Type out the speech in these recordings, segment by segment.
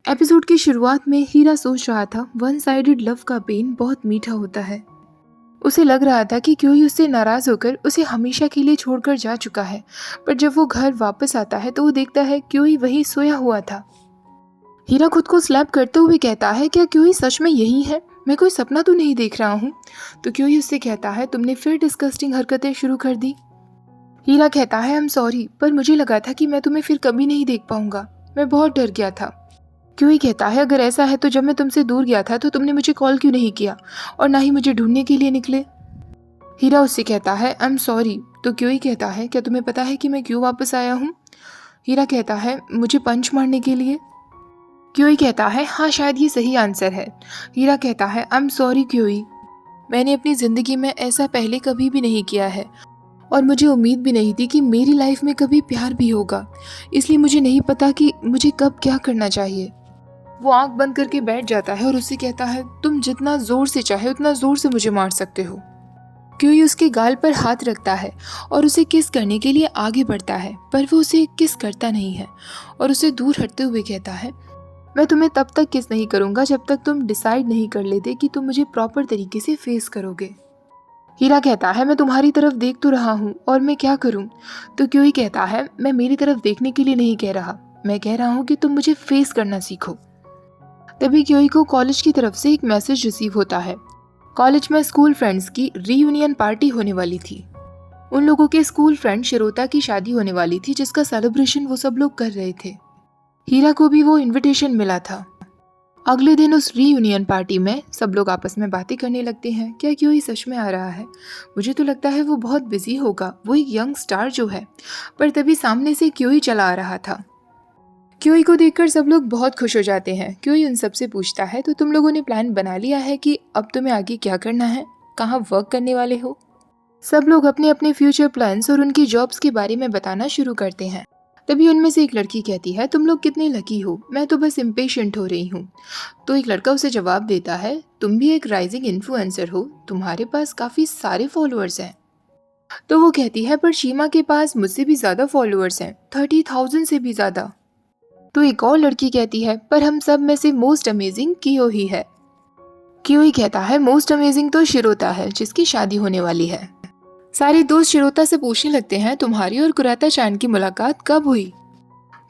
Episode की शुरुआत में हीरा सोच रहा था वन साइडेड लव का पेन बहुत मीठा होता है। उसे लग रहा था कि क्यों ही उससे नाराज होकर उसे हमेशा के लिए छोड़कर जा चुका है। पर जब वो घर वापस आता है तो वो देखता है क्यों ही वही सोया हुआ था। हीरा खुद को स्लैप करते हुए कहता है, क्या क्यों ही सच में यही है? मैं कोई सपना तो नहीं देख रहा हूँ। तो क्यों ही उससे कहता है, तुमने फिर डिस्गस्टिंग हरकतें शुरू कर दी। हीरा कहता है, आई एम सॉरी, पर मुझे लगा था कि मैं तुम्हें फिर कभी नहीं देख पाऊंगा। मैं बहुत डर गया था। क्यों ही कहता है, अगर ऐसा है तो जब मैं तुमसे दूर गया था तो तुमने मुझे कॉल क्यों नहीं किया और ना ही मुझे ढूंढने के लिए निकले। हीरा उससे कहता है, आई एम सॉरी। तो क्यों ही कहता है, क्या तुम्हें पता है कि मैं क्यों वापस आया हूँ? हीरा कहता है, मुझे पंच मारने के लिए। क्यों ही कहता है, हाँ शायद ये सही आंसर है। हीरा कहता है, आई एम सॉरी क्यों ही, मैंने अपनी ज़िंदगी में ऐसा पहले कभी भी नहीं किया है और मुझे उम्मीद भी नहीं थी कि मेरी लाइफ में कभी प्यार भी होगा। इसलिए मुझे नहीं पता कि मुझे कब क्या करना चाहिए। वो आंख बंद करके बैठ जाता है और उससे कहता है, तुम जितना जोर से चाहे उतना जोर से मुझे मार सकते हो। क्यूई उसके गाल पर हाथ रखता है और उसे किस करने के लिए आगे बढ़ता है, पर वो उसे किस करता नहीं है और उसे दूर हटते हुए कहता है, मैं तुम्हें तब तक किस नहीं करूंगा जब तक तुम डिसाइड नहीं कर लेते कि तुम मुझे प्रॉपर तरीके से फेस करोगे। हीरा कहता है, मैं तुम्हारी तरफ देख तो रहा हूँ और मैं क्या करूँ? तो क्यूई कहता है, मैं मेरी तरफ देखने के लिए नहीं कह रहा, मैं कह रहा हूँ कि तुम मुझे फेस करना सीखो। तभी क्योई को कॉलेज की तरफ से एक मैसेज रिसीव होता है। कॉलेज में स्कूल फ्रेंड्स की रीयूनियन पार्टी होने वाली थी। उन लोगों के स्कूल फ्रेंड शिरोता की शादी होने वाली थी, जिसका सेलिब्रेशन वो सब लोग कर रहे थे। हीरा को भी वो इनविटेशन मिला था। अगले दिन उस रीयूनियन पार्टी में सब लोग आपस में बातें करने लगते हैं, क्या क्योई सच में आ रहा है? मुझे तो लगता है वो बहुत बिजी होगा, वो एक यंग स्टार जो है। पर तभी सामने से क्योई चला आ रहा था। क्यूई को देखकर सब लोग बहुत खुश हो जाते हैं। क्यूई उन सबसे पूछता है, तो तुम लोगों ने प्लान बना लिया है कि अब तुम्हें आगे क्या करना है, कहाँ वर्क करने वाले हो? सब लोग अपने अपने फ्यूचर प्लान्स और उनकी जॉब्स के बारे में बताना शुरू करते हैं। तभी उनमें से एक लड़की कहती है, तुम लोग कितने लकी हो, मैं तो बस इम्पेशेंट हो रही हूँ। तो एक लड़का उसे जवाब देता है, तुम भी एक राइजिंग इन्फ्लुएंसर हो, तुम्हारे पास काफ़ी सारे फॉलोअर्स हैं। तो वो कहती है, पर शीमा के पास मुझसे भी ज़्यादा फॉलोअर्स हैं, 30,000 से भी ज़्यादा। तो एक और लड़की कहती है, पर हम सब में से मोस्ट अमेजिंग कियो ही है। कियो ही कहता है, मोस्ट अमेजिंग तो शिरोता है जिसकी शादी होने वाली है। सारे दोस्त शिरोता से पूछने लगते हैं, तुम्हारी और कुराता चान की मुलाकात कब हुई?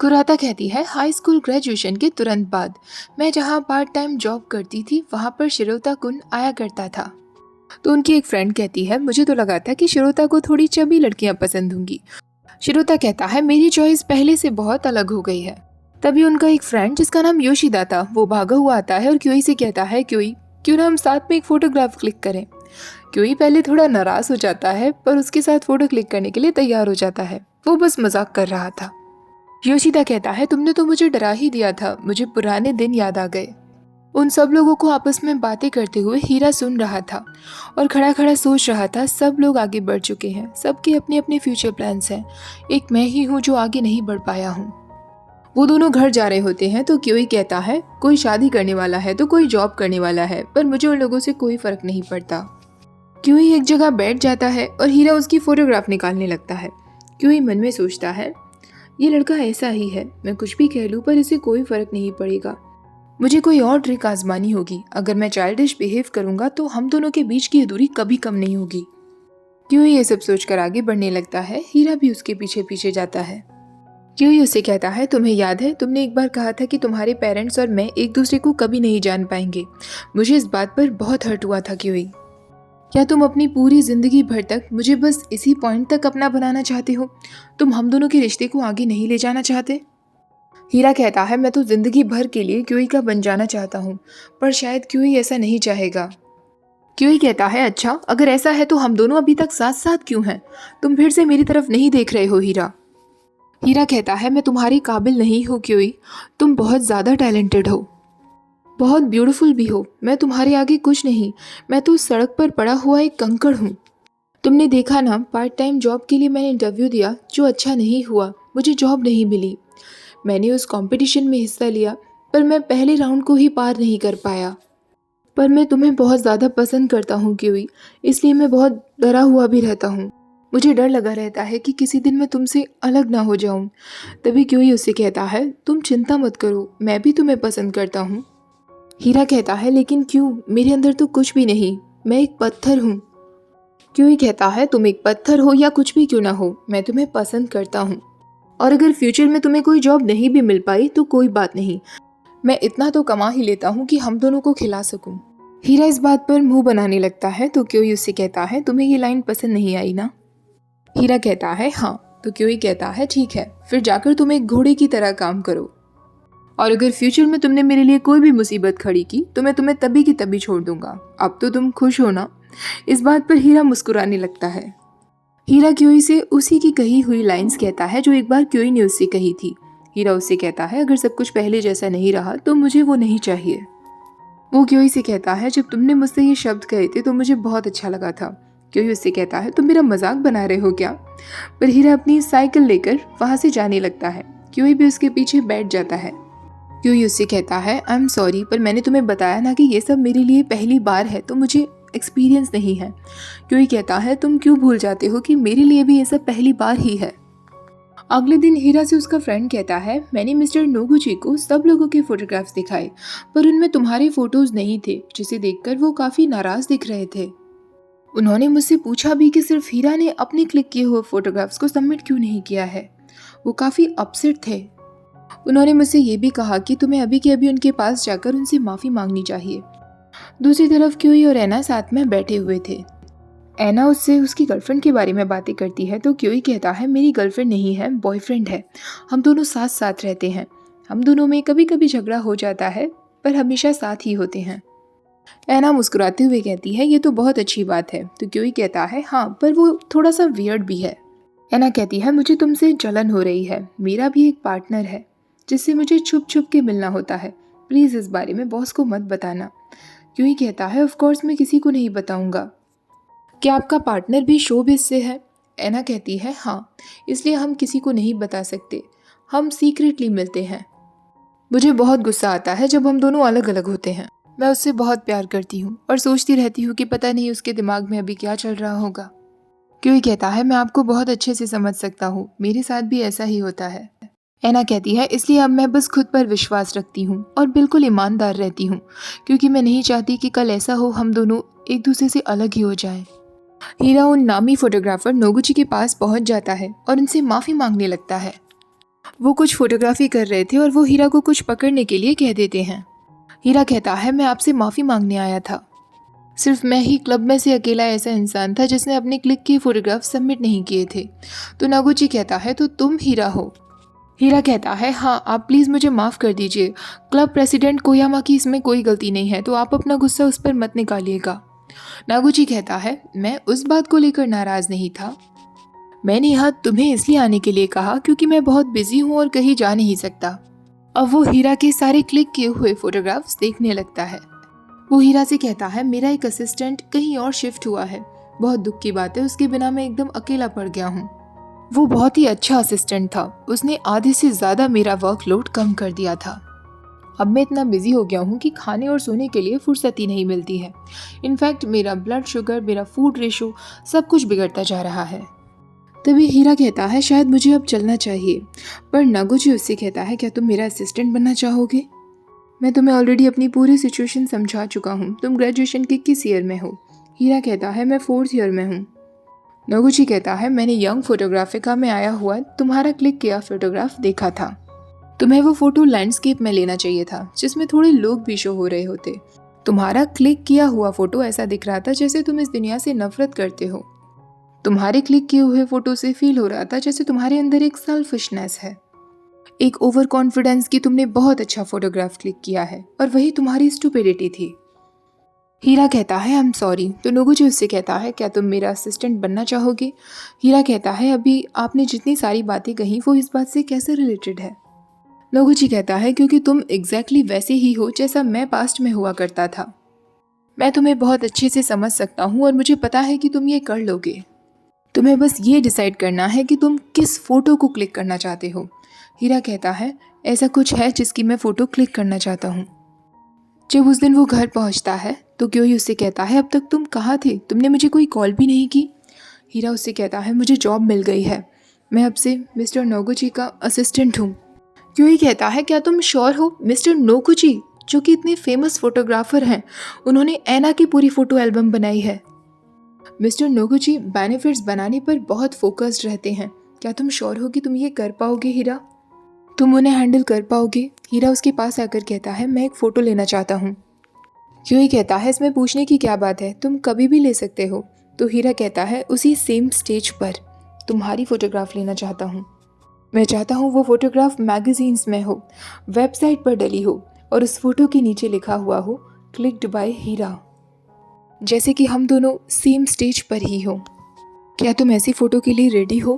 कुराता कहती है, हाई स्कूल ग्रेजुएशन के तुरंत बाद। मैं जहाँ पार्ट टाइम जॉब करती थी वहाँ पर शिरोता कुन आया करता था। तो उनकी एक फ्रेंड कहती है, मुझे तो लगा था कि शिरोता को थोड़ी चबी लड़कियां पसंद होंगी। शिरोता कहता है, मेरी चॉइस पहले से बहुत अलग हो गई है। तभी उनका एक फ्रेंड जिसका नाम योशिदा था वो भागा हुआ आता है और क्योई से कहता है, क्योई क्यों ना हम साथ में एक फोटोग्राफ क्लिक करें। क्योई पहले थोड़ा नाराज हो जाता है पर उसके साथ फोटो क्लिक करने के लिए तैयार हो जाता है, वो बस मजाक कर रहा था। योशिदा कहता है, तुमने तो मुझे डरा ही दिया था, मुझे पुराने दिन याद आ गए। उन सब लोगों को आपस में बातें करते हुए हीरा सुन रहा था और खड़ा खड़ा सोच रहा था, सब लोग आगे बढ़ चुके हैं, सबके अपने अपने फ्यूचर प्लान्स हैं, एक मैं ही हूँ जो आगे नहीं बढ़ पाया हूँ। वो दोनों घर जा रहे होते हैं तो क्योई कहता है, कोई शादी करने वाला है तो कोई जॉब करने वाला है, पर मुझे उन लोगों से कोई फर्क नहीं पड़ता। क्योई एक जगह बैठ जाता है और हीरा उसकी फोटोग्राफ निकालने लगता है। क्योई मन में सोचता है, ये लड़का ऐसा ही है, मैं कुछ भी कह लूँ पर इसे कोई फर्क नहीं पड़ेगा। मुझे कोई और ट्रिक आजमानी होगी, अगर मैं चाइल्डिश बिहेव करूंगा तो हम दोनों के बीच की दूरी कभी कम नहीं होगी। क्योई ये सब सोचकर आगे बढ़ने लगता है, हीरा भी उसके पीछे पीछे जाता है। क्योई उसे कहता है, तुम्हें याद है तुमने एक बार कहा था कि तुम्हारे पेरेंट्स और मैं एक दूसरे को कभी नहीं जान पाएंगे। मुझे इस बात पर बहुत हर्ट हुआ था क्योई। क्या तुम अपनी पूरी जिंदगी भर तक मुझे बस इसी पॉइंट तक अपना बनाना चाहते हो? तुम हम दोनों के रिश्ते को आगे नहीं ले जाना चाहते? हीरा कहता है, मैं तो जिंदगी भर के लिए क्योई का बन जाना चाहता हूँ, पर शायद क्योई ऐसा नहीं चाहेगा। क्योई कहता है, अच्छा अगर ऐसा है तो हम दोनों अभी तक साथ साथ क्यों हैं? तुम फिर से मेरी तरफ नहीं देख रहे हो हीरा। हीरा कहता है, मैं तुम्हारी काबिल नहीं हूँ क्योई, तुम बहुत ज़्यादा टैलेंटेड हो, बहुत ब्यूटीफुल भी हो, मैं तुम्हारे आगे कुछ नहीं, मैं तो सड़क पर पड़ा हुआ एक कंकड़ हूँ। तुमने देखा ना, पार्ट टाइम जॉब के लिए मैंने इंटरव्यू दिया जो अच्छा नहीं हुआ, मुझे जॉब नहीं मिली। मैंने उस कंपटीशन में हिस्सा लिया पर मैं पहले राउंड को ही पार नहीं कर पाया। पर मैं तुम्हें बहुत ज़्यादा पसंद करता हूँ क्योई, इसलिए मैं बहुत डरा हुआ भी रहता हूँ। मुझे डर लगा रहता है कि किसी दिन मैं तुमसे अलग ना हो जाऊं। तभी क्योंई उससे कहता है, तुम चिंता मत करो, मैं भी तुम्हें पसंद करता हूँ। हीरा कहता है, लेकिन क्यों? मेरे अंदर तो कुछ भी नहीं, मैं एक पत्थर हूँ। क्योंई कहता है, तुम एक पत्थर हो या कुछ भी क्यों ना हो, मैं तुम्हें पसंद करता हूँ। और अगर फ्यूचर में तुम्हें कोई जॉब नहीं भी मिल पाई तो कोई बात नहीं, मैं इतना तो कमा ही लेता हूँ कि हम दोनों को खिला सकूं। हीरा इस बात पर मुंह बनाने लगता है तो क्योंई उससे कहता है, तुम्हें ये लाइन पसंद नहीं आई ना? हीरा कहता है, हाँ। तो क्योंई कहता है, ठीक है, फिर जाकर तुम एक घोड़े की तरह काम करो, और अगर फ्यूचर में तुमने मेरे लिए कोई भी मुसीबत खड़ी की तो मैं तुम्हें तभी की तभी छोड़ दूंगा। अब तो तुम खुश हो ना? इस बात पर हीरा मुस्कुराने लगता है। हीरा क्योई से उसी की कही हुई लाइंस कहता है जो एक बार क्योई ने उससे कही थी। हीरा उससे कहता है, अगर सब कुछ पहले जैसा नहीं रहा तो मुझे वो नहीं चाहिए। वो क्योई से कहता है, जब तुमने मुझसे ये शब्द कहे थे तो मुझे बहुत अच्छा लगा था। क्योई उससे कहता है, तुम मेरा मजाक बना रहे हो क्या? पर हीरा अपनी साइकिल लेकर वहां से जाने लगता है। क्योई भी उसके पीछे बैठ जाता है। क्योई उससे कहता है, आई एम सॉरी, पर मैंने तुम्हें बताया ना कि ये सब मेरे लिए पहली बार है, तो मुझे एक्सपीरियंस नहीं है। क्योई कहता है, तुम क्यों भूल जाते हो कि मेरे लिए भी ये सब पहली बार ही है। अगले दिन हीरा से उसका फ्रेंड कहता है, मैंने मिस्टर नोगुची को सब लोगों के फोटोग्राफ्स दिखाए, पर उनमें तुम्हारे फोटोज नहीं थे, जिसे देखकर वो काफी नाराज दिख रहे थे। उन्होंने मुझसे पूछा भी कि सिर्फ हीरा ने अपने क्लिक किए हुए फोटोग्राफ्स को सबमिट क्यों नहीं किया है। वो काफी अपसेट थे। उन्होंने मुझसे ये भी कहा कि तुम्हें अभी के अभी उनके पास जाकर उनसे माफी मांगनी चाहिए। दूसरी तरफ क्योई और एना साथ में बैठे हुए थे। एना उससे उसकी गर्लफ्रेंड के बारे में बातें करती है तो क्योई कहता है, मेरी गर्लफ्रेंड नहीं है, बॉयफ्रेंड है। हम दोनों साथ साथ रहते हैं। हम दोनों में कभी कभी झगड़ा हो जाता है, पर हमेशा साथ ही होते हैं। एना मुस्कुराते हुए कहती है, ये तो बहुत अच्छी बात है। तो क्योई कहता है, हाँ, पर वो थोड़ा सा वियर्ड भी है। एना कहती है, मुझे तुमसे जलन हो रही है। मेरा भी एक पार्टनर है जिससे मुझे छुप छुप के मिलना होता है। प्लीज इस बारे में बॉस को मत बताना। क्योई कहता है, ऑफ कोर्स मैं किसी को नहीं बताऊंगा। क्या आपका पार्टनर भी शोबिज़ से है? एना कहती है, हाँ, इसलिए हम किसी को नहीं बता सकते, हम सीक्रेटली मिलते हैं। मुझे बहुत गुस्सा आता है जब हम दोनों अलग अलग होते हैं। मैं उससे बहुत प्यार करती हूँ और सोचती रहती हूँ कि पता नहीं उसके दिमाग में अभी क्या चल रहा होगा। क्यों कहता है, मैं आपको बहुत अच्छे से समझ सकता हूँ, मेरे साथ भी ऐसा ही होता है। एना कहती है, इसलिए अब मैं बस खुद पर विश्वास रखती हूँ और बिल्कुल ईमानदार रहती हूँ, क्योंकि मैं नहीं चाहती कि कल ऐसा हो हम दोनों एक दूसरे से अलग ही हो जाएं। हीरा उन नामी फोटोग्राफर नोगुची के पास पहुंच जाता है और उनसे माफी मांगने लगता है। वो कुछ फोटोग्राफी कर रहे थे और वो हीरा को कुछ पकड़ने के लिए कह देते हैं। हीरा कहता है, मैं आपसे माफी मांगने आया था। सिर्फ मैं ही क्लब में से अकेला ऐसा इंसान था जिसने अपने क्लिक के फोटोग्राफ सबमिट नहीं किए थे। तो नोगुची कहता है, तो तुम हीरा हो? हीरा कहता है, हाँ, आप प्लीज़ मुझे माफ़ कर दीजिए। क्लब प्रेसिडेंट कोयामा की इसमें कोई गलती नहीं है, तो आप अपना गुस्सा उस पर मत निकालिएगा। नागुची कहता है, मैं उस बात को लेकर नाराज नहीं था। मैंने यहाँ तुम्हें इसलिए आने के लिए कहा क्योंकि मैं बहुत बिजी हूँ और कहीं जा नहीं सकता। अब वो हीरा के सारे क्लिक किए हुए फोटोग्राफ्स देखने लगता है। वो हीरा से कहता है, मेरा एक असिस्टेंट कहीं और शिफ्ट हुआ है। बहुत दुख की बात है, उसके बिना मैं एकदम अकेला पड़ गया हूँ। वो बहुत ही अच्छा असिस्टेंट था, उसने आधे से ज़्यादा मेरा वर्कलोड कम कर दिया था। अब मैं इतना बिजी हो गया हूँ कि खाने और सोने के लिए फुर्सत ही नहीं मिलती है। इनफैक्ट मेरा ब्लड शुगर, मेरा फूड रेशो सब कुछ बिगड़ता जा रहा है। तभी हीरा कहता है, शायद मुझे अब चलना चाहिए। पर नागुची उससे कहता है, क्या तुम मेरा असिस्टेंट बनना चाहोगे? मैं तुम्हें ऑलरेडी अपनी पूरी सिचुएशन समझा चुका हूँ। तुम ग्रेजुएशन के किस ईयर में हो? हीरा कहता है, मैं 4th ईयर में हूँ। नागुची कहता है, मैंने यंग फोटोग्राफिका में आया हुआ तुम्हारा क्लिक किया फोटोग्राफ देखा था। तुम्हें वो फोटो लैंडस्केप में लेना चाहिए था जिसमें थोड़े लोग भी शो हो रहे होते। तुम्हारा क्लिक किया हुआ फोटो ऐसा दिख रहा था जैसे तुम इस दुनिया से नफरत करते हो। तुम्हारे क्लिक किए हुए फोटो से फील हो रहा था जैसे तुम्हारे अंदर एक सेल्फिशनेस है, एक ओवर कॉन्फिडेंस कि तुमने बहुत अच्छा फोटोग्राफ क्लिक किया है, और वही तुम्हारी स्टुपिडिटी थी। हीरा कहता है, आई एम सॉरी। तो नोगुची उससे कहता है, क्या तुम मेरा असिस्टेंट बनना चाहोगे? हीरा कहता है, अभी आपने जितनी सारी बातें कही वो इस बात से कैसे रिलेटेड है? नोगुची कहता है, क्योंकि तुम एग्जैक्टली वैसे ही हो जैसा मैं पास्ट में हुआ करता था। मैं तुम्हें बहुत अच्छे से समझ सकता हूँ और मुझे पता है कि तुम ये कर लोगे। तुम्हें बस ये डिसाइड करना है कि तुम किस फोटो को क्लिक करना चाहते हो। हीरा कहता है, ऐसा कुछ है जिसकी मैं फोटो क्लिक करना चाहता हूँ। जब उस दिन वो घर पहुँचता है तो क्योई उससे कहता है, अब तक तुम कहाँ थे? तुमने मुझे कोई कॉल भी नहीं की। हीरा उससे कहता है मुझे जॉब मिल गई है, मैं अब से मिस्टर नोगुची का असिस्टेंट हूँ। क्यों ही कहता है क्या तुम श्योर हो? मिस्टर नोगुची जो कि इतने फेमस फोटोग्राफर हैं, उन्होंने ऐना की पूरी फोटो एल्बम बनाई है। मिस्टर नोगुची बेनिफिट्स बनाने पर बहुत फोकस्ड रहते हैं, क्या तुम श्योर हो कि तुम ये कर पाओगे हीरा? तुम उन्हें हैंडल कर पाओगे? हीरा उसके पास आकर कहता है मैं एक फ़ोटो लेना चाहता हूँ। क्यों ही कहता है इसमें पूछने की क्या बात है, तुम कभी भी ले सकते हो। तो हीरा कहता है उसी सेम स्टेज पर तुम्हारी फ़ोटोग्राफ लेना चाहता हूँ। मैं चाहता हूँ वो फ़ोटोग्राफ मैगजीन्स में हो, वेबसाइट पर डली हो और उस फोटो के नीचे लिखा हुआ हो क्लिक्ड बाय हीरा, जैसे कि हम दोनों सेम स्टेज पर ही हो। क्या तुम ऐसी फ़ोटो के लिए रेडी हो?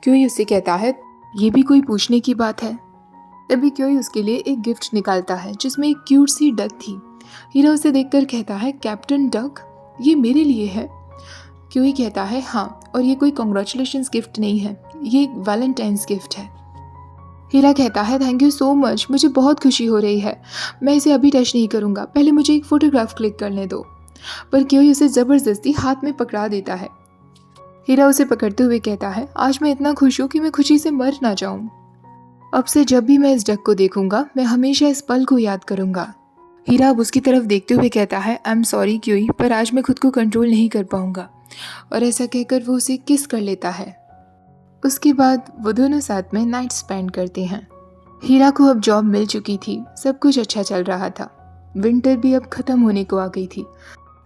क्यों ही उससे कहता है ये भी कोई पूछने की बात है। तभी क्यों ही उसके लिए एक गिफ्ट निकालता है जिसमें एक क्यूट सी डक थी। हीरा उसे देखकर कहता है कैप्टन डक, ये मेरे लिए है? क्यों ही कहता है हाँ, और ये कोई कॉन्ग्रेचुलेशंस गिफ्ट नहीं है, ये एक वैलेंटाइंस गिफ्ट है। हीरा कहता है थैंक यू सो मच, मुझे बहुत खुशी हो रही है, मैं इसे अभी टच नहीं करूँगा, पहले मुझे एक फ़ोटोग्राफ क्लिक करने दो। पर क्यों ही उसे ज़बरदस्ती हाथ में पकड़ा देता है। हीरा उसे पकड़ते हुए कहता है आज मैं इतना खुश हूँ कि मैं खुशी से मर ना जाऊँ। अब से जब भी मैं इस डक को देखूंगा मैं हमेशा इस पल को याद करूंगा। हीरा अब उसकी तरफ देखते हुए कहता है आई एम सॉरी क्योई, पर आज मैं खुद को कंट्रोल नहीं कर पाऊंगा। और ऐसा कहकर वो उसे किस कर लेता है। उसके बाद वो दोनों साथ में नाइट स्पेंड करते हैं। हीरा को अब जॉब मिल चुकी थी, सब कुछ अच्छा चल रहा था। विंटर भी अब खत्म होने को आ गई थी।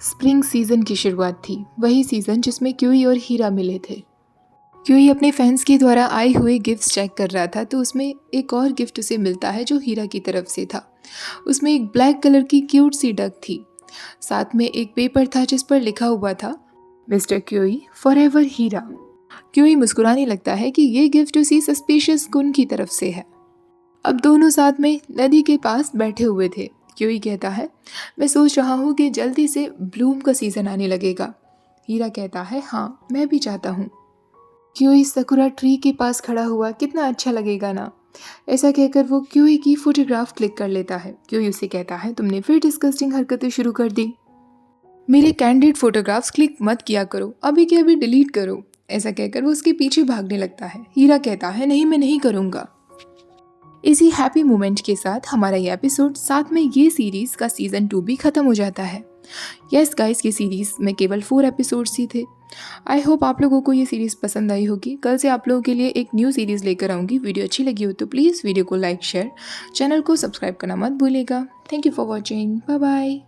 स्प्रिंग सीजन की शुरुआत थी, वही सीजन जिसमें क्यूई और हीरा मिले थे। क्यूई अपने फैंस के द्वारा आए हुए गिफ्ट्स चेक कर रहा था तो उसमें एक और गिफ्ट उसे मिलता है जो हीरा की तरफ से था। उसमें एक ब्लैक कलर की क्यूट सी डक थी, साथ में एक पेपर था जिस पर लिखा हुआ था मिस्टर क्यूई फॉरएवर हीरा। क्यूई मुस्कुराने लगता है कि ये गिफ्ट उसी सस्पिशियस गुन की तरफ से है। अब दोनों साथ में नदी के पास बैठे हुए थे। क्यूई कहता है मैं सोच रहा हूँ कि जल्दी से ब्लूम का सीजन आने लगेगा। हीरा कहता है हाँ, मैं भी चाहता हूँ। क्यूई सकुरा ट्री के पास खड़ा हुआ, कितना अच्छा लगेगा ना। ऐसा कहकर वो क्यूई की फोटोग्राफ क्लिक कर लेता है। क्यूई उसे कहता है तुमने फिर डिस्गस्टिंग हरकतें शुरू कर दी, मेरे कैंडिड फोटोग्राफ्स क्लिक मत किया करो, अभी के अभी डिलीट करो। ऐसा कहकर वो उसके पीछे भागने लगता है। हीरा कहता है नहीं, मैं नहीं करूँगा। इसी हैप्पी मोमेंट के साथ हमारा ये एपिसोड, साथ में ये सीरीज़ का सीज़न 2 भी ख़त्म हो जाता है। यस गाइस, ये सीरीज़ में केवल 4 एपिसोड्स ही थे। आई होप आप लोगों को ये सीरीज़ पसंद आई होगी। कल से आप लोगों के लिए एक न्यू सीरीज़ लेकर आऊँगी। वीडियो अच्छी लगी हो तो प्लीज़ वीडियो को लाइक, शेयर, चैनल को सब्सक्राइब करना मत भूलिएगा। Thank you for watching, bye bye.